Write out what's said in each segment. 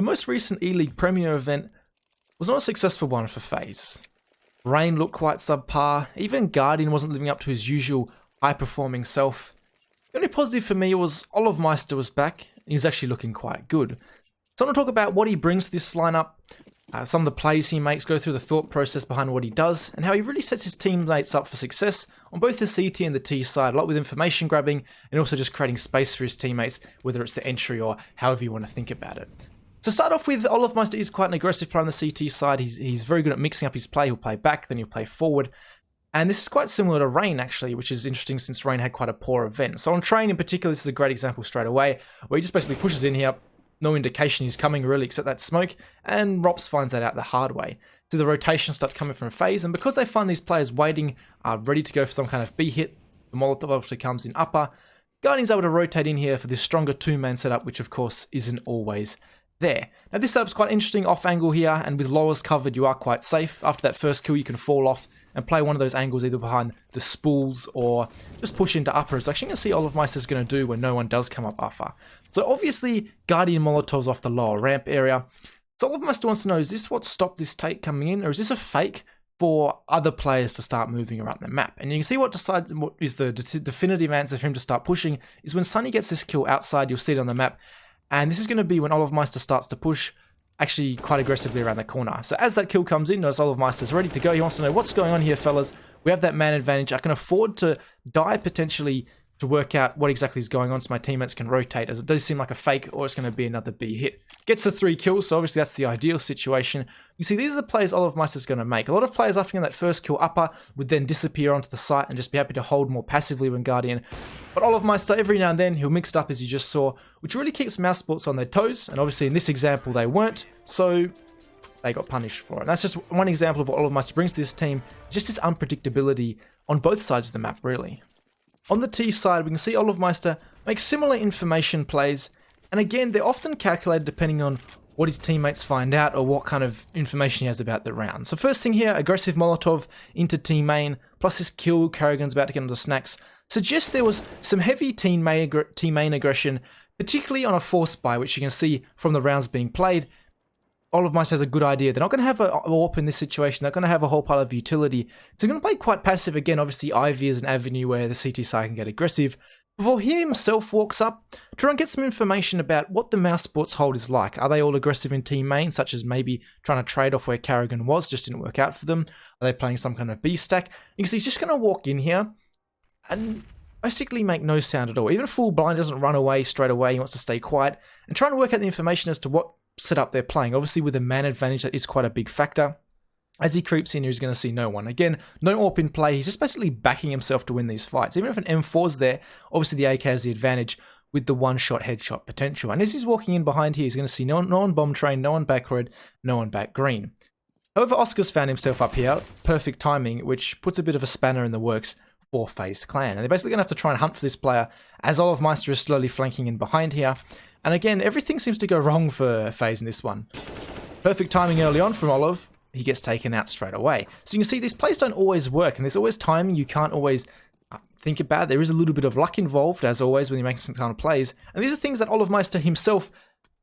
The most recent ELEAGUE Premier event was not a successful one for Faze. Rain looked quite subpar, even Guardian wasn't living up to his usual high-performing self. The only positive for me was olofmeister was back, and he was actually looking quite good. So I want to talk about what he brings to this lineup, some of the plays he makes, go through the thought process behind what he does, and how he really sets his teammates up for success on both the CT and the T side, a lot with information grabbing, and also just creating space for his teammates, whether it's the entry or however you want to think about it. To start off with, olofmeister is quite an aggressive player on the CT side. He's very good at mixing up his play. He'll play back, then he'll play forward. And this is quite similar to Rain, actually, which is interesting since Rain had quite a poor event. So on Train in particular, this is a great example straight away, where he just basically pushes in here, no indication he's coming really except that smoke, and Rops finds that out the hard way. So the rotation starts coming from Faze, and because they find these players waiting, ready to go for some kind of B hit, the Molotov obviously comes in upper. Guardian's able to rotate in here for this stronger two-man setup, which of course isn't always there. Now this setup's quite interesting off angle here, and with lowers covered you are quite safe. After that first kill you can fall off and play one of those angles either behind the spools or just push into upper. It's actually going to see olofmeister's going to do when no one does come up upper. So obviously Guardian Molotov's off the lower ramp area. So olofmeister wants to know, is this what stopped this take coming in, or is this a fake for other players to start moving around the map? And you can see what decides what is the definitive answer for him to start pushing is when Sunny gets this kill outside. You'll see it on the map. And this is going to be when olofmeister starts to push actually quite aggressively around the corner. So as that kill comes in, notice olofmeister's ready to go. He wants to know what's going on here, fellas. We have that man advantage. I can afford to die potentially to work out what exactly is going on so my teammates can rotate, as it does seem like a fake or it's going to be another B hit. Gets the 3 kills, so obviously that's the ideal situation. You see, these are the plays olofmeister's going to make. A lot of players after getting that first kill upper would then disappear onto the site and just be happy to hold more passively when Guardian. But olofmeister, every now and then, he'll mix it up as you just saw, which really keeps mousesports on their toes, and obviously in this example they weren't, so they got punished for it. And that's just one example of what olofmeister brings to this team, just this unpredictability on both sides of the map, really. On the T side, we can see olofmeister make similar information plays, and again, they're often calculated depending on what his teammates find out or what kind of information he has about the round. So first thing here, aggressive Molotov into team main, plus this kill, Carrigan's about to get onto snacks, suggests there was some heavy team main aggression, particularly on a force buy, which you can see from the rounds being played. olofmeister has a good idea. They're not going to have a AWP in this situation. They're going to have a whole pile of utility. So they're going to play quite passive again. Obviously, Ivy is an avenue where the CT side can get aggressive. Before he himself walks up, try and get some information about what the mousesports hold is like. Are they all aggressive in team main, such as maybe trying to trade off where Carrigan was, just didn't work out for them? Are they playing some kind of B stack? You can see he's just going to walk in here and basically make no sound at all. Even a full blind doesn't run away straight away. He wants to stay quiet and try and work out the information as to what setup they're playing. Obviously with a man advantage, that is quite a big factor. As he creeps in, he's going to see no one. Again, no AWP in play. He's just basically backing himself to win these fights. Even if an M4's there, obviously the AK has the advantage with the one-shot headshot potential. And as he's walking in behind here, he's going to see no one bomb train, no one back red, no one back green. However, Oscar's found himself up here. Perfect timing, which puts a bit of a spanner in the works for Faze Clan. And they're basically going to have to try and hunt for this player as olofmeister is slowly flanking in behind here. And again, everything seems to go wrong for Faze in this one. Perfect timing early on from Olof. He gets taken out straight away. So you can see these plays don't always work, and there's always timing you can't always think about. There is a little bit of luck involved, as always, when you make some kind of plays. And these are things that olofmeister himself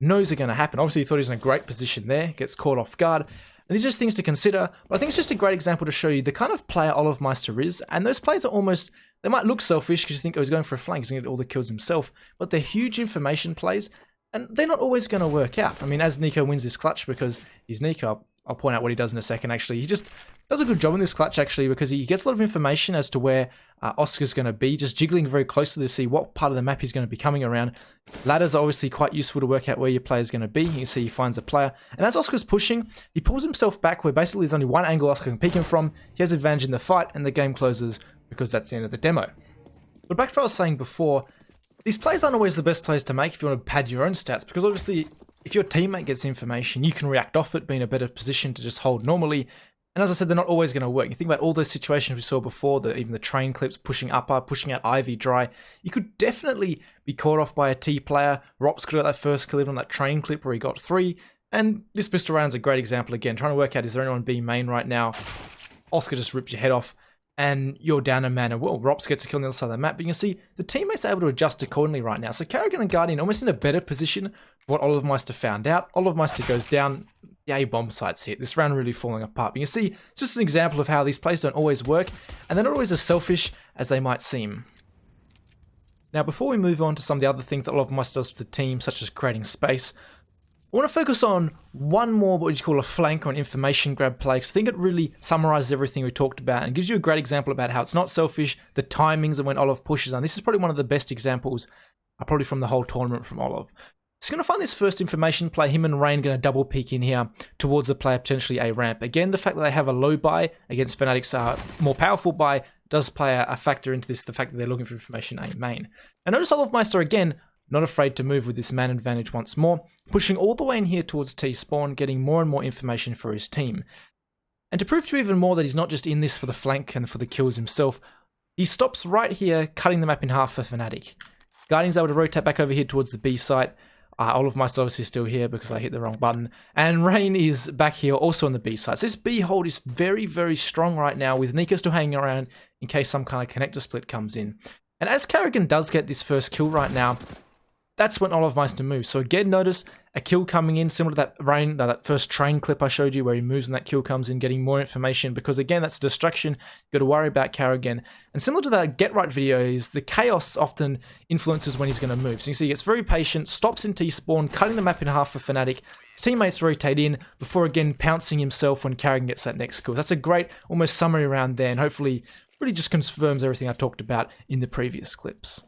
knows are going to happen. Obviously, he thought he was in a great position there, gets caught off guard. And these are just things to consider, but I think it's just a great example to show you the kind of player olofmeister is. And those plays are almost, they might look selfish because you think, oh, he's going for a flank, he's going to get all the kills himself. But they're huge information plays, and they're not always going to work out. I mean, as Nico wins this clutch because he's Nico, I'll point out what he does in a second, actually. He just does a good job in this clutch, actually, because he gets a lot of information as to where Oscar's going to be, just jiggling very closely to see what part of the map he's going to be coming around. Ladders are obviously quite useful to work out where your player's going to be. You can see he finds a player. And as Oscar's pushing, he pulls himself back where basically there's only one angle Oscar can peek him from. He has advantage in the fight, and the game closes because that's the end of the demo. But back to what I was saying before, these plays aren't always the best plays to make if you want to pad your own stats, because obviously if your teammate gets information, you can react off it, be in a better position to just hold normally. And as I said, they're not always going to work. You think about all those situations we saw before, even the train clips, pushing upper, pushing out Ivy dry. You could definitely be caught off by a T player. Rops could have that first kill on that train clip where he got 3. And this pistol round's a great example again. Trying to work out, is there anyone B main right now? Oscar just rips your head off, and you're down a man. And well, Rops gets a kill on the other side of the map. But you can see the teammates are able to adjust accordingly right now. So Carrigan and Guardian almost in a better position what olofmeister found out. olofmeister goes down. The A bomb site's hit. This round really falling apart. But you can see, it's just an example of how these plays don't always work, and they're not always as selfish as they might seem. Now, before we move on to some of the other things that olofmeister does for the team, such as creating space, I want to focus on one more, what you call a flank or an information grab play, because I think it really summarizes everything we talked about and gives you a great example about how it's not selfish, the timings of when Olof pushes on. This is probably one of the best examples, probably from the whole tournament from Olof. He's going to find this first information play. Him and Rain going to double peek in here towards the player, potentially a ramp. Again, the fact that they have a low buy against Fnatic's more powerful buy does play a factor into this, the fact that they're looking for information A main. And notice olofmeister again, not afraid to move with this man advantage once more, pushing all the way in here towards T spawn, getting more and more information for his team. And to prove to you even more that he's not just in this for the flank and for the kills himself, he stops right here, cutting the map in half for Fnatic. Guardian's able to rotate back over here towards the B site. olofmeister obviously still here because I hit the wrong button. And Rain is back here also on the B side. So this B hold is very, very strong right now, with Nico still hanging around in case some kind of connector split comes in. And as Karrigan does get this first kill right now, that's when olofmeister moves. So again, notice a kill coming in, similar to that Rain, that first train clip I showed you where he moves when that kill comes in, getting more information, because again, that's a distraction. You've got to worry about Karrigan. And similar to that Get Right video is the chaos often influences when he's going to move. So you see he gets very patient, stops in T-spawn, cutting the map in half for Fnatic. His teammates rotate in before again pouncing himself when Karrigan gets that next kill. That's a great almost summary round there, and hopefully really just confirms everything I've talked about in the previous clips.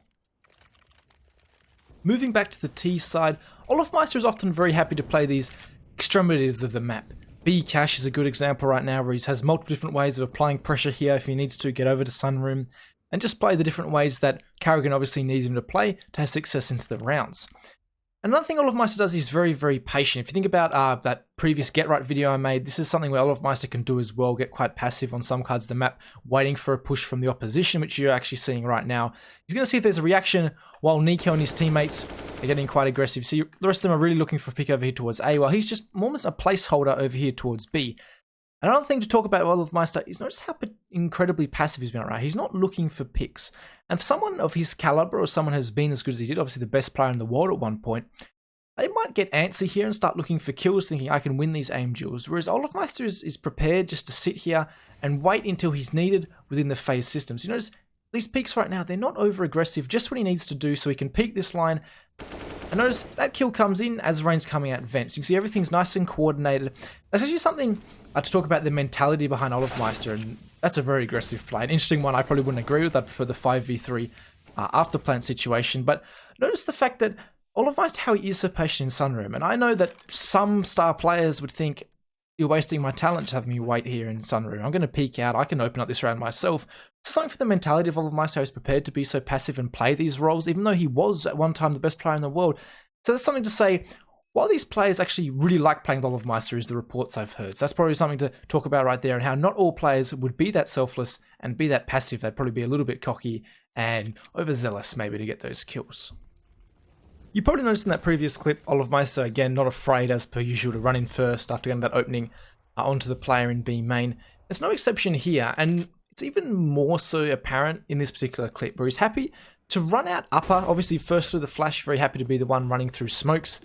Moving back to the T side, olofmeister is often very happy to play these extremities of the map. B cache is a good example right now, where he has multiple different ways of applying pressure here if he needs to get over to Sunroom, and just play the different ways that Karrigan obviously needs him to play to have success into the rounds. Another thing olofmeister does is very, very patient. If you think about that previous Get Right video I made, this is something where olofmeister can do as well, get quite passive on some cards of the map, waiting for a push from the opposition, which you're actually seeing right now. He's going to see if there's a reaction, while Nico and his teammates are getting quite aggressive. See, the rest of them are really looking for a pick over here towards A, while he's just almost a placeholder over here towards B. Another thing to talk about olofmeister is notice how incredibly passive he's been, right? He's not looking for picks. And for someone of his caliber, or someone who's been as good as he did, obviously the best player in the world at one point, they might get antsy here and start looking for kills, thinking I can win these aim duels. Whereas olofmeister is prepared just to sit here and wait until he's needed within the phase systems. You notice these peaks right now, they're not over aggressive, just what he needs to do so he can peek this line. And notice that kill comes in as Rain's coming out vents. You can see everything's nice and coordinated. That's actually something to talk about, the mentality behind olofmeister, and that's a very aggressive play. An interesting one I probably wouldn't agree with. I prefer the 5v3 after plant situation. But notice the fact that olofmeister, how he is so patient in Sunroom. And I know that some star players would think, you're wasting my talent to have me wait here in Sunroom. I'm going to peek out. I can open up this round myself. It's something for the mentality of olofmeister, who's prepared to be so passive and play these roles, even though he was at one time the best player in the world. So that's something to say, while these players actually really like playing the olofmeister, is the reports I've heard. So that's probably something to talk about right there, and how not all players would be that selfless and be that passive. They'd probably be a little bit cocky and overzealous maybe to get those kills. You probably noticed in that previous clip, olofmeister, again, not afraid as per usual to run in first after getting that opening onto the player in B main. There's no exception here, and it's even more so apparent in this particular clip, where he's happy to run out upper, obviously first through the flash, very happy to be the one running through smokes.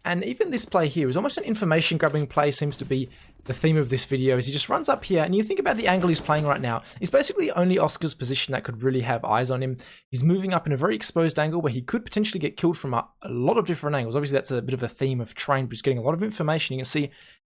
And even this play here is almost an information grabbing play, seems to be the theme of this video, as he just runs up here, and you think about the angle he's playing right now. He's basically only Oscar's position that could really have eyes on him. He's moving up in a very exposed angle where he could potentially get killed from a lot of different angles. Obviously that's a bit of a theme of Train, but he's getting a lot of information. You can see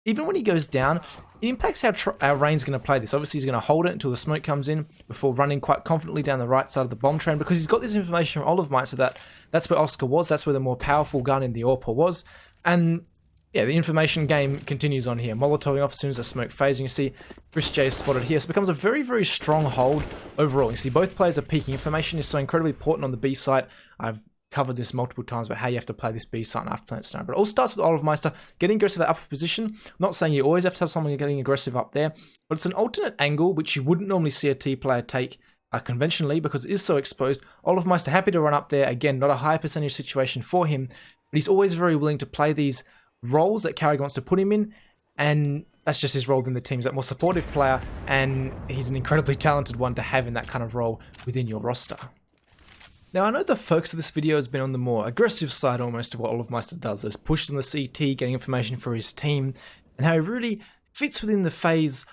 even when he goes down, it impacts how Rain's going to play this. Obviously he's going to hold it until the smoke comes in before running quite confidently down the right side of the bomb train, because he's got this information from olofmeister that that's where Oscar was, that's where the more powerful gun in the AWP was. And yeah, the information game continues on here. Molotoving off as soon as the smoke phasing. You see Chris J is spotted here. So it becomes a very, very strong hold overall. You see both players are peaking. Information is so incredibly important on the B site. I've covered this multiple times about how you have to play this B site and after plant scenario. But it all starts with olofmeister getting aggressive at upper position. I'm not saying you always have to have someone getting aggressive up there, but it's an alternate angle which you wouldn't normally see a T player take conventionally, because it is so exposed. olofmeister happy to run up there. Again, not a high percentage situation for him, but he's always very willing to play these roles that Karrigan wants to put him in, and that's just his role within the team. He's that more supportive player, and he's an incredibly talented one to have in that kind of role within your roster. Now I know the focus of this video has been on the more aggressive side almost of what olofmeister does, those pushes on the CT, getting information for his team, and how he really fits within the Faze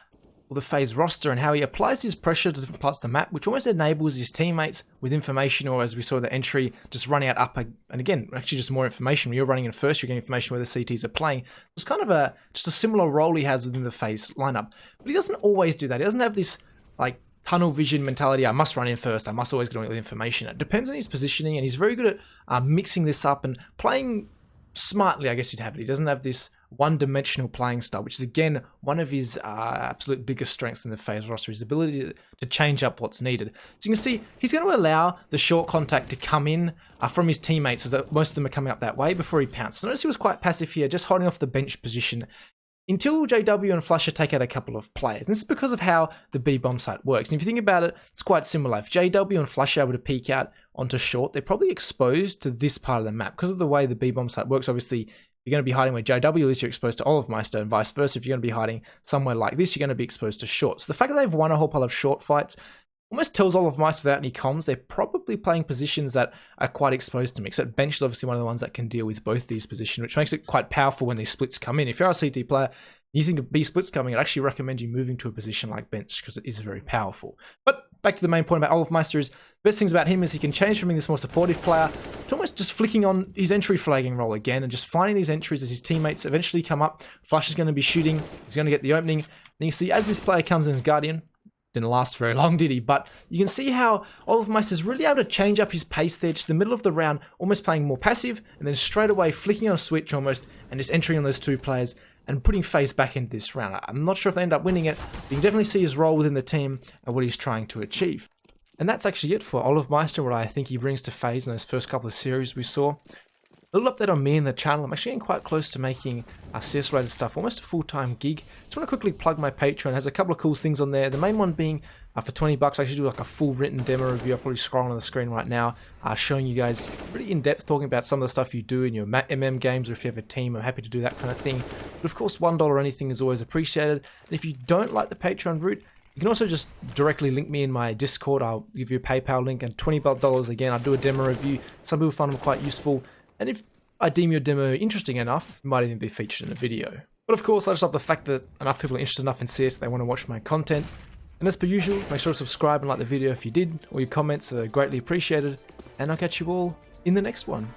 or the Faze roster and how he applies his pressure to different parts of the map, which almost enables his teammates with information, or as we saw the entry, just running out up, and again, actually just more information. When you're running in first, you're getting information where the CTs are playing. It's kind of just a similar role he has within the Faze lineup, but he doesn't always do that. He doesn't have this like tunnel vision mentality, I must run in first, I must always get all the information. It depends on his positioning, and he's very good at mixing this up and playing smartly, I guess you'd have it. He doesn't have this one-dimensional playing style, which is again one of his absolute biggest strengths in the Faze roster, his ability to change up what's needed. So you can see he's going to allow the short contact to come in from his teammates, as most of them are coming up that way before he pounces. So notice he was quite passive here, just holding off the bench position until JW and Flusher take out a couple of players. And this is because of how the B-bomb site works. And if you think about it, it's quite similar. If JW and Flusher are able to peek out onto short, they're probably exposed to this part of the map. Because of the way the B-bomb site works, obviously, if you're going to be hiding where JW is, you're exposed to olofmeister, and vice versa. If you're going to be hiding somewhere like this, you're going to be exposed to short. So the fact that they've won a whole pile of short fights almost tells olofmeister without any comms, they're probably playing positions that are quite exposed to me. So bench is obviously one of the ones that can deal with both these positions, which makes it quite powerful when these splits come in. If you're a CT player, you think of B splits coming, I'd actually recommend you moving to a position like bench because it is very powerful. But back to the main point about olofmeister is, the best things about him is he can change from being this more supportive player to almost just flicking on his entry flagging role again and just finding these entries as his teammates eventually come up. Flush is going to be shooting, he's going to get the opening. And you see as this player comes in as Guardian, didn't last very long, did he? But you can see how olofmeister's really able to change up his pace there to the middle of the round, almost playing more passive, and then straight away flicking on a switch almost, and just entering on those two players, and putting Faze back into this round. I'm not sure if they end up winning it, but you can definitely see his role within the team and what he's trying to achieve. And that's actually it for olofmeister, what I think he brings to Faze in those first couple of series we saw. A little update on me and the channel. I'm actually getting quite close to making CS related stuff almost a full-time gig. Just want to quickly plug my Patreon. It has a couple of cool things on there. The main one being for 20 bucks, I actually do like a full written demo review. I'm probably scrolling on the screen right now, showing you guys really in depth, talking about some of the stuff you do in your MM games, or if you have a team, I'm happy to do that kind of thing. But of course, $1 or anything is always appreciated. And if you don't like the Patreon route, you can also just directly link me in my Discord. I'll give you a PayPal link, and $20 again, I'll do a demo review. Some people find them quite useful, and if I deem your demo interesting enough, it might even be featured in a video. But of course, I just love the fact that enough people are interested enough in CS that they want to watch my content. And as per usual, make sure to subscribe and like the video if you did. All your comments are greatly appreciated. And I'll catch you all in the next one.